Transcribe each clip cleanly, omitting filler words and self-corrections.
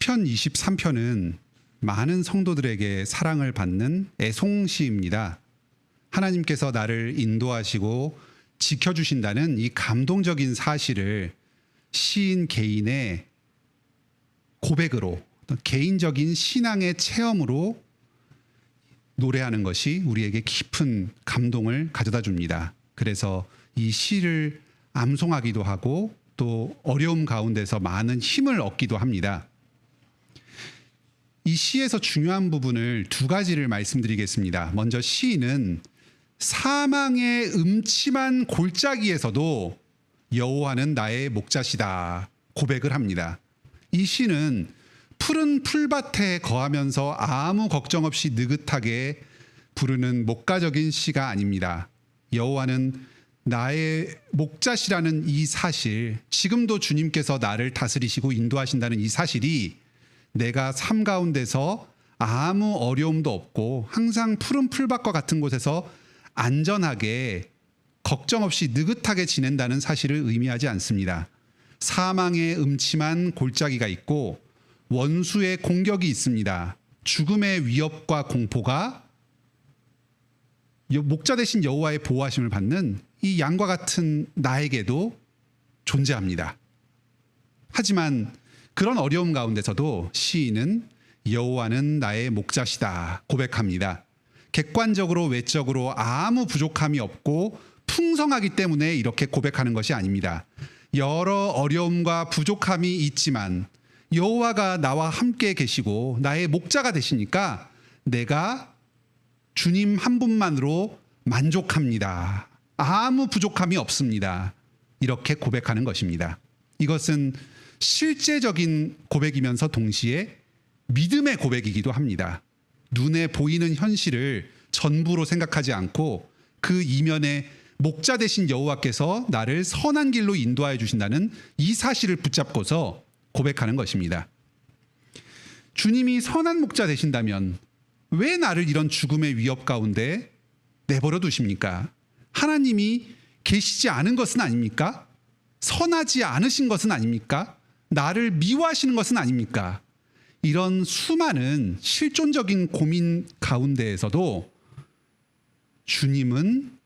시편 23편은 많은 성도들에게 사랑을 받는 애송시입니다. 하나님께서 나를 인도하시고 지켜주신다는 이 감동적인 사실을 시인 개인의 고백으로, 개인적인 신앙의 체험으로 노래하는 것이 우리에게 깊은 감동을 가져다 줍니다. 그래서 이 시를 암송하기도 하고 또 어려움 가운데서 많은 힘을 얻기도 합니다. 이 시에서 중요한 부분을 두 가지를 말씀드리겠습니다. 먼저 시인은 사망의 음침한 골짜기에서도 여호와는 나의 목자시다 고백을 합니다. 이 시는 푸른 풀밭에 거하면서 아무 걱정 없이 느긋하게 부르는 목가적인 시가 아닙니다. 여호와는 나의 목자시라는 이 사실, 지금도 주님께서 나를 다스리시고 인도하신다는 이 사실이 내가 삶 가운데서 아무 어려움도 없고 항상 푸른 풀밭과 같은 곳에서 안전하게 걱정 없이 느긋하게 지낸다는 사실을 의미하지 않습니다. 사망의 음침한 골짜기가 있고 원수의 공격이 있습니다. 죽음의 위협과 공포가 목자 되신 여호와의 보호하심을 받는 이 양과 같은 나에게도 존재합니다. 하지만 그런 어려움 가운데서도 시인은 여호와는 나의 목자시다 고백합니다. 객관적으로 외적으로 아무 부족함이 없고 풍성하기 때문에 이렇게 고백하는 것이 아닙니다. 여러 어려움과 부족함이 있지만 여호와가 나와 함께 계시고 나의 목자가 되시니까 내가 주님 한 분만으로 만족합니다. 아무 부족함이 없습니다. 이렇게 고백하는 것입니다. 이것은 실제적인 고백이면서 동시에 믿음의 고백이기도 합니다. 눈에 보이는 현실을 전부로 생각하지 않고 그 이면에 목자 되신 여호와께서 나를 선한 길로 인도하여 주신다는 이 사실을 붙잡고서 고백하는 것입니다. 주님이 선한 목자 되신다면 왜 나를 이런 죽음의 위협 가운데 내버려 두십니까? 하나님이 계시지 않은 것은 아닙니까? 선하지 않으신 것은 아닙니까? 나를 미워하시는 것은 아닙니까? 이런 수많은 실존적인 고민 가운데에서도 주님은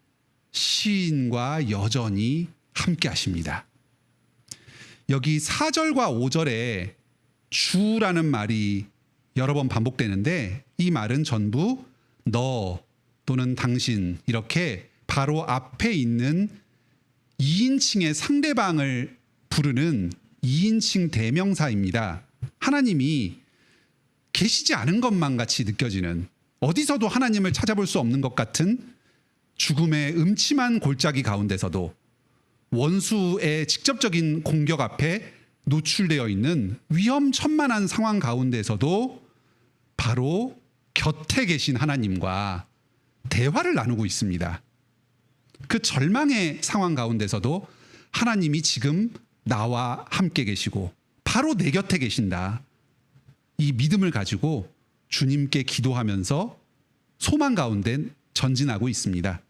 시인과 여전히 함께 하십니다. 여기 4절과 5절에 주라는 말이 여러 번 반복되는데 이 말은 전부 너 또는 당신 이렇게 바로 앞에 있는 2인칭의 상대방을 부르는 2인칭 대명사입니다. 하나님이 계시지 않은 것만 같이 느껴지는, 어디서도 하나님을 찾아볼 수 없는 것 같은 죽음의 음침한 골짜기 가운데서도 원수의 직접적인 공격 앞에 노출되어 있는 위험천만한 상황 가운데서도 바로 곁에 계신 하나님과 대화를 나누고 있습니다. 그 절망의 상황 가운데서도 하나님이 지금 나와 함께 계시고 바로 내 곁에 계신다. 이 믿음을 가지고 주님께 기도하면서 소망 가운데 전진하고 있습니다.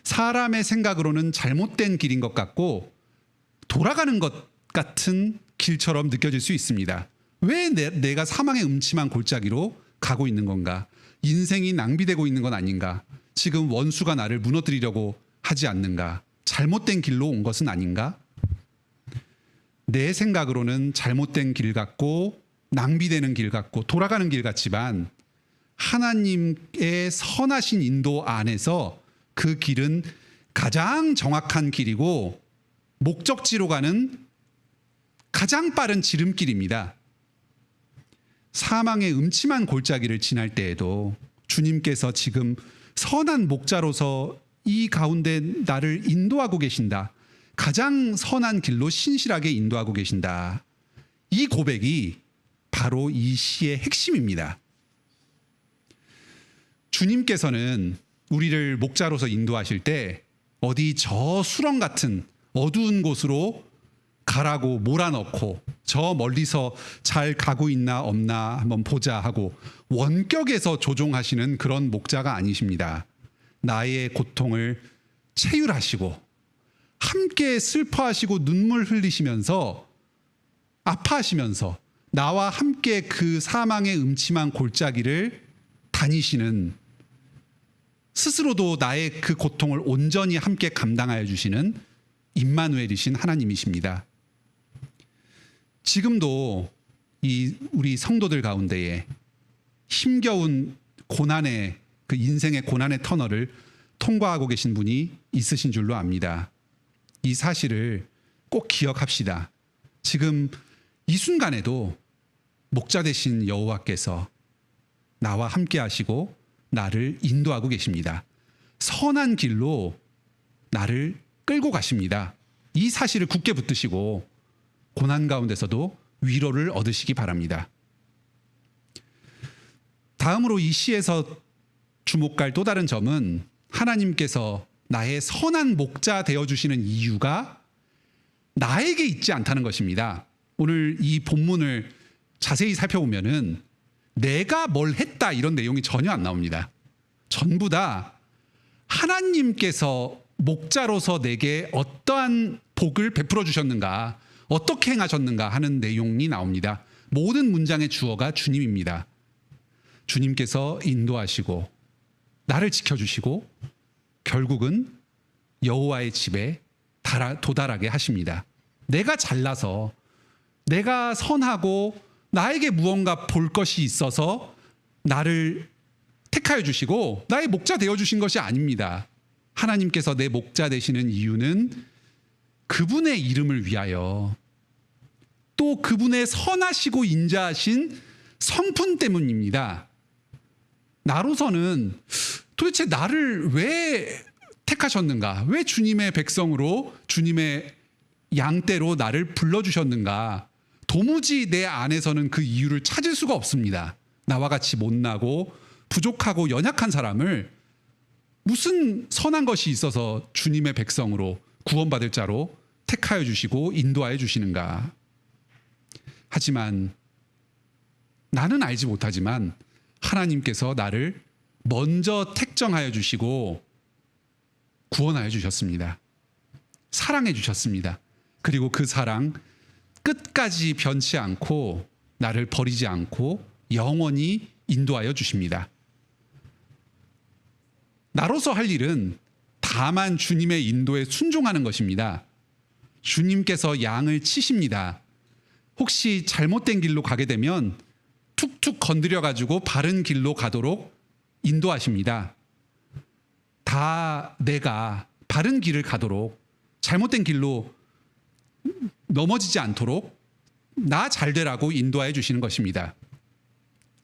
사람의 생각으로는 잘못된 길인 것 같고 돌아가는 것 같은 길처럼 느껴질 수 있습니다. 왜 내가 사망의 음침한 골짜기로 가고 있는 건가? 인생이 낭비되고 있는 건 아닌가? 지금 원수가 나를 무너뜨리려고 하지 않는가? 잘못된 길로 온 것은 아닌가? 내 생각으로는 잘못된 길 같고 낭비되는 길 같고 돌아가는 길 같지만 하나님의 선하신 인도 안에서 그 길은 가장 정확한 길이고 목적지로 가는 가장 빠른 지름길입니다. 사망의 음침한 골짜기를 지날 때에도 주님께서 지금 선한 목자로서 이 가운데 나를 인도하고 계신다. 가장 선한 길로 신실하게 인도하고 계신다. 이 고백이 바로 이 시의 핵심입니다. 주님께서는 우리를 목자로서 인도하실 때 어디 저 수렁 같은 어두운 곳으로 가라고 몰아넣고 저 멀리서 잘 가고 있나 없나 한번 보자 하고 원격에서 조종하시는 그런 목자가 아니십니다. 나의 고통을 체휼하시고 함께 슬퍼하시고 눈물 흘리시면서 아파하시면서 나와 함께 그 사망의 음침한 골짜기를 다니시는, 스스로도 나의 그 고통을 온전히 함께 감당하여 주시는 임마누엘이신 하나님이십니다. 지금도 이 우리 성도들 가운데에 힘겨운 고난의, 그 인생의 고난의 터널을 통과하고 계신 분이 있으신 줄로 압니다. 이 사실을 꼭 기억합시다. 지금 이 순간에도 목자 되신 여호와께서 나와 함께 하시고 나를 인도하고 계십니다. 선한 길로 나를 끌고 가십니다. 이 사실을 굳게 붙드시고 고난 가운데서도 위로를 얻으시기 바랍니다. 다음으로 이 시에서 주목할 또 다른 점은 하나님께서 나의 선한 목자 되어주시는 이유가 나에게 있지 않다는 것입니다. 오늘 이 본문을 자세히 살펴보면은 내가 뭘 했다 이런 내용이 전혀 안 나옵니다. 전부 다 하나님께서 목자로서 내게 어떠한 복을 베풀어 주셨는가, 어떻게 행하셨는가 하는 내용이 나옵니다. 모든 문장의 주어가 주님입니다. 주님께서 인도하시고 나를 지켜주시고 결국은 여호와의 집에 도달하게 하십니다. 내가 잘나서, 내가 선하고 나에게 무언가 볼 것이 있어서 나를 택하여 주시고 나의 목자 되어 주신 것이 아닙니다. 하나님께서 내 목자 되시는 이유는 그분의 이름을 위하여, 또 그분의 선하시고 인자하신 성품 때문입니다. 나로서는 도대체 나를 왜 택하셨는가? 왜 주님의 백성으로, 주님의 양떼로 나를 불러주셨는가? 도무지 내 안에서는 그 이유를 찾을 수가 없습니다. 나와 같이 못나고 부족하고 연약한 사람을 무슨 선한 것이 있어서 주님의 백성으로, 구원받을 자로 택하여 주시고 인도하여 주시는가? 하지만 나는 알지 못하지만 하나님께서 나를 먼저 택정하여 주시고 구원하여 주셨습니다. 사랑해 주셨습니다. 그리고 그 사랑 끝까지 변치 않고 나를 버리지 않고 영원히 인도하여 주십니다. 나로서 할 일은 다만 주님의 인도에 순종하는 것입니다. 주님께서 양을 치십니다. 혹시 잘못된 길로 가게 되면 툭툭 건드려 가지고 바른 길로 가도록 인도하십니다. 다 내가 바른 길을 가도록, 잘못된 길로 넘어지지 않도록 나 잘 되라고 인도하여 주시는 것입니다.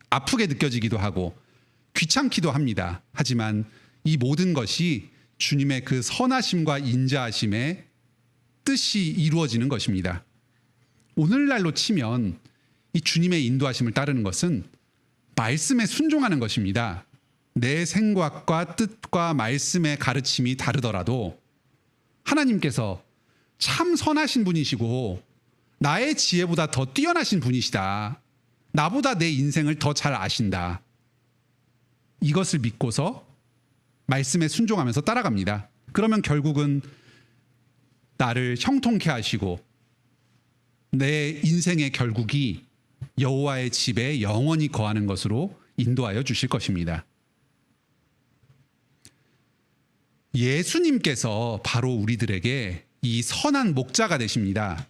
아프게 느껴지기도 하고 귀찮기도 합니다. 하지만 이 모든 것이 주님의 그 선하심과 인자하심의 뜻이 이루어지는 것입니다. 오늘날로 치면 이 주님의 인도하심을 따르는 것은 말씀에 순종하는 것입니다. 내 생각과 뜻과 말씀의 가르침이 다르더라도 하나님께서 참 선하신 분이시고 나의 지혜보다 더 뛰어나신 분이시다. 나보다 내 인생을 더 잘 아신다. 이것을 믿고서 말씀에 순종하면서 따라갑니다. 그러면 결국은 나를 형통케 하시고 내 인생의 결국이 여호와의 집에 영원히 거하는 것으로 인도하여 주실 것입니다. 예수님께서 바로 우리들에게 이 선한 목자가 되십니다.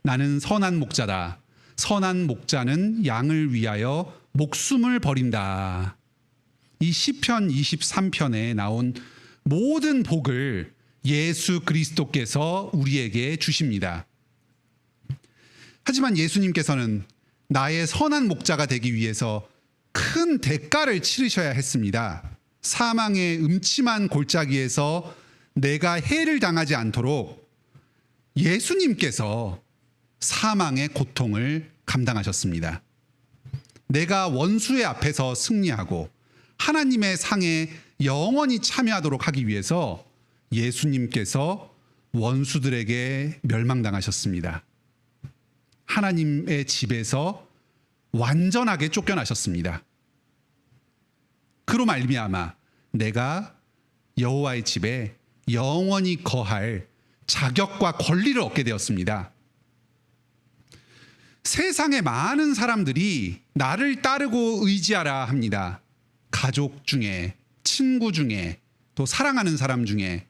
나는 선한 목자다. 선한 목자는 양을 위하여 목숨을 버린다. 이 시편 23편에 나온 모든 복을 예수 그리스도께서 우리에게 주십니다. 하지만 예수님께서는 나의 선한 목자가 되기 위해서 큰 대가를 치르셔야 했습니다. 사망의 음침한 골짜기에서 내가 해를 당하지 않도록 예수님께서 사망의 고통을 감당하셨습니다. 내가 원수의 앞에서 승리하고 하나님의 상에 영원히 참여하도록 하기 위해서 예수님께서 원수들에게 멸망당하셨습니다. 하나님의 집에서 완전하게 쫓겨나셨습니다. 그로 말미암아 내가 여호와의 집에 영원히 거할 자격과 권리를 얻게 되었습니다. 세상의 많은 사람들이 나를 따르고 의지하라 합니다. 가족 중에, 친구 중에, 또 사랑하는 사람 중에,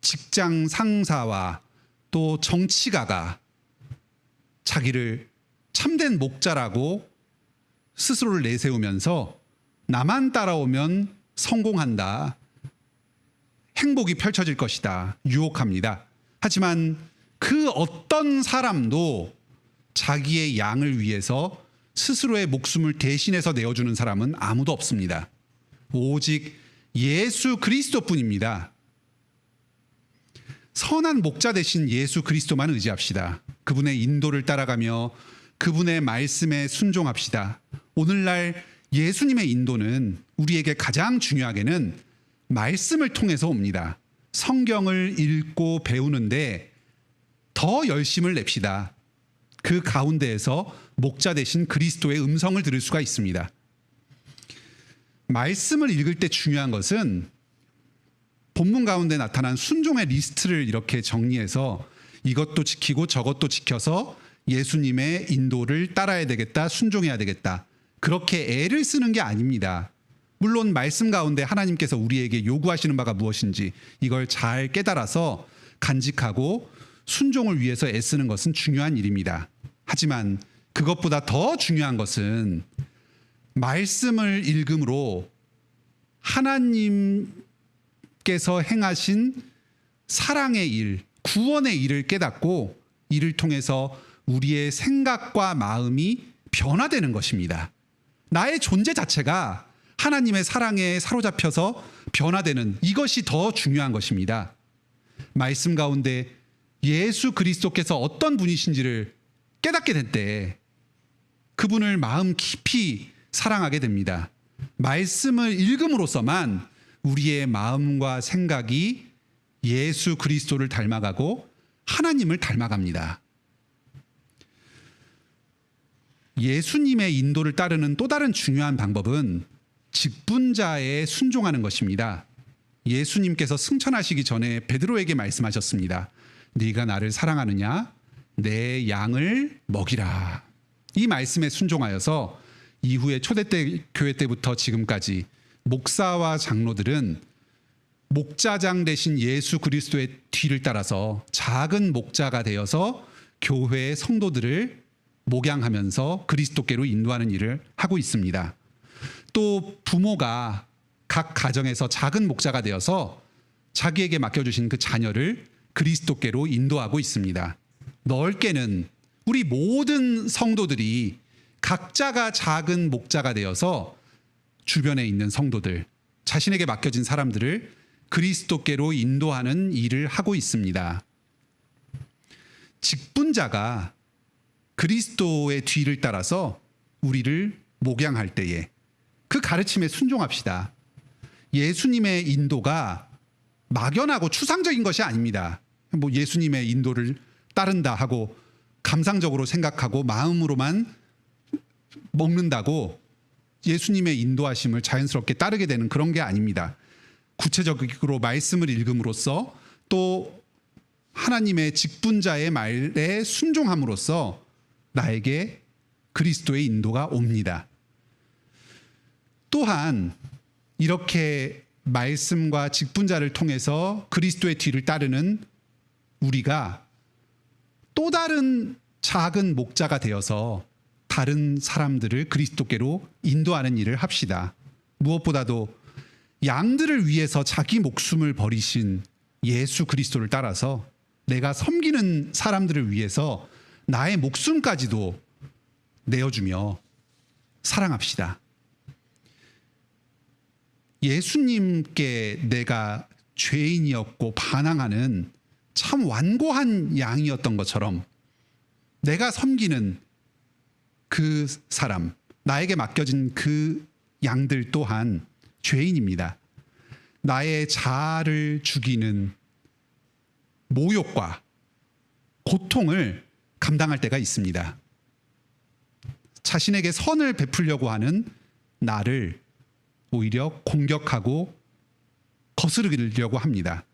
직장 상사와 또 정치가가 자기를 참된 목자라고 스스로를 내세우면서 나만 따라오면 성공한다, 행복이 펼쳐질 것이다 유혹합니다. 하지만 그 어떤 사람도 자기의 양을 위해서 스스로의 목숨을 대신해서 내어주는 사람은 아무도 없습니다. 오직 예수 그리스도뿐입니다. 선한 목자 되신 예수 그리스도만 의지합시다. 그분의 인도를 따라가며 그분의 말씀에 순종합시다. 오늘날 예수님의 인도는 우리에게 가장 중요하게는 말씀을 통해서 옵니다. 성경을 읽고 배우는데 더 열심을 냅시다. 그 가운데에서 목자 되신 그리스도의 음성을 들을 수가 있습니다. 말씀을 읽을 때 중요한 것은 본문 가운데 나타난 순종의 리스트를 이렇게 정리해서 이것도 지키고 저것도 지켜서 예수님의 인도를 따라야 되겠다, 순종해야 되겠다, 그렇게 애를 쓰는 게 아닙니다. 물론 말씀 가운데 하나님께서 우리에게 요구하시는 바가 무엇인지 이걸 잘 깨달아서 간직하고 순종을 위해서 애쓰는 것은 중요한 일입니다. 하지만 그것보다 더 중요한 것은 말씀을 읽음으로 하나님께서 행하신 사랑의 일, 구원의 일을 깨닫고 이를 통해서 우리의 생각과 마음이 변화되는 것입니다. 나의 존재 자체가 하나님의 사랑에 사로잡혀서 변화되는 이것이 더 중요한 것입니다. 말씀 가운데 예수 그리스도께서 어떤 분이신지를 깨닫게 될 때 그분을 마음 깊이 사랑하게 됩니다. 말씀을 읽음으로써만 우리의 마음과 생각이 예수 그리스도를 닮아가고 하나님을 닮아갑니다. 예수님의 인도를 따르는 또 다른 중요한 방법은 직분자에 순종하는 것입니다. 예수님께서 승천하시기 전에 베드로에게 말씀하셨습니다. 네가 나를 사랑하느냐? 내 양을 먹이라. 이 말씀에 순종하여서 이후에 초대때 교회 때부터 지금까지 목사와 장로들은 목자장 되신 예수 그리스도의 뒤를 따라서 작은 목자가 되어서 교회의 성도들을 목양하면서 그리스도께로 인도하는 일을 하고 있습니다. 또 부모가 각 가정에서 작은 목자가 되어서 자기에게 맡겨주신 그 자녀를 그리스도께로 인도하고 있습니다. 넓게는 우리 모든 성도들이 각자가 작은 목자가 되어서 주변에 있는 성도들, 자신에게 맡겨진 사람들을 그리스도께로 인도하는 일을 하고 있습니다. 직분자가 그리스도의 뒤를 따라서 우리를 목양할 때에 그 가르침에 순종합시다. 예수님의 인도가 막연하고 추상적인 것이 아닙니다. 뭐 예수님의 인도를 따른다 하고 감상적으로 생각하고 마음으로만 먹는다고 예수님의 인도하심을 자연스럽게 따르게 되는 그런 게 아닙니다. 구체적으로 말씀을 읽음으로써 또 하나님의 직분자의 말에 순종함으로써 나에게 그리스도의 인도가 옵니다. 또한 이렇게 말씀과 직분자를 통해서 그리스도의 뒤를 따르는 우리가 또 다른 작은 목자가 되어서 다른 사람들을 그리스도께로 인도하는 일을 합시다. 무엇보다도 양들을 위해서 자기 목숨을 버리신 예수 그리스도를 따라서 내가 섬기는 사람들을 위해서 나의 목숨까지도 내어주며 사랑합시다. 예수님께 내가 죄인이었고 반항하는 참 완고한 양이었던 것처럼 내가 섬기는 그 사람, 나에게 맡겨진 그 양들 또한 죄인입니다. 나의 자아를 죽이는 모욕과 고통을 감당할 때가 있습니다. 자신에게 선을 베풀려고 하는 나를 오히려 공격하고 거스르려고 합니다.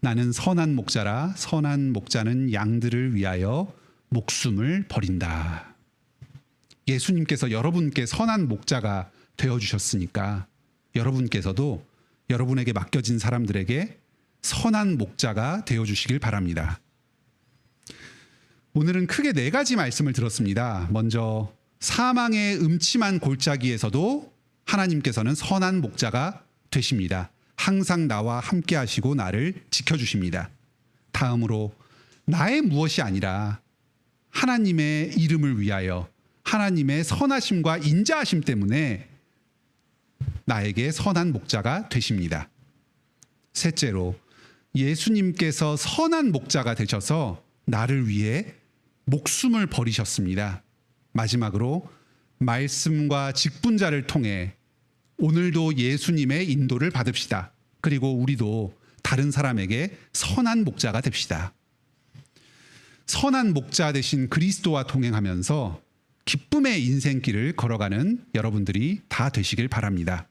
나는 선한 목자라 선한 목자는 양들을 위하여 목숨을 버린다. 예수님께서 여러분께 선한 목자가 되어주셨으니까 여러분께서도 여러분에게 맡겨진 사람들에게 선한 목자가 되어주시길 바랍니다. 오늘은 크게 4가지 말씀을 들었습니다. 먼저 사망의 음침한 골짜기에서도 하나님께서는 선한 목자가 되십니다. 항상 나와 함께 하시고 나를 지켜주십니다. 다음으로 나의 무엇이 아니라 하나님의 이름을 위하여 하나님의 선하심과 인자하심 때문에 나에게 선한 목자가 되십니다. 셋째로 예수님께서 선한 목자가 되셔서 나를 위해 목숨을 버리셨습니다. 마지막으로 말씀과 직분자를 통해 오늘도 예수님의 인도를 받읍시다. 그리고 우리도 다른 사람에게 선한 목자가 됩시다. 선한 목자 되신 그리스도와 동행하면서 기쁨의 인생길을 걸어가는 여러분들이 다 되시길 바랍니다.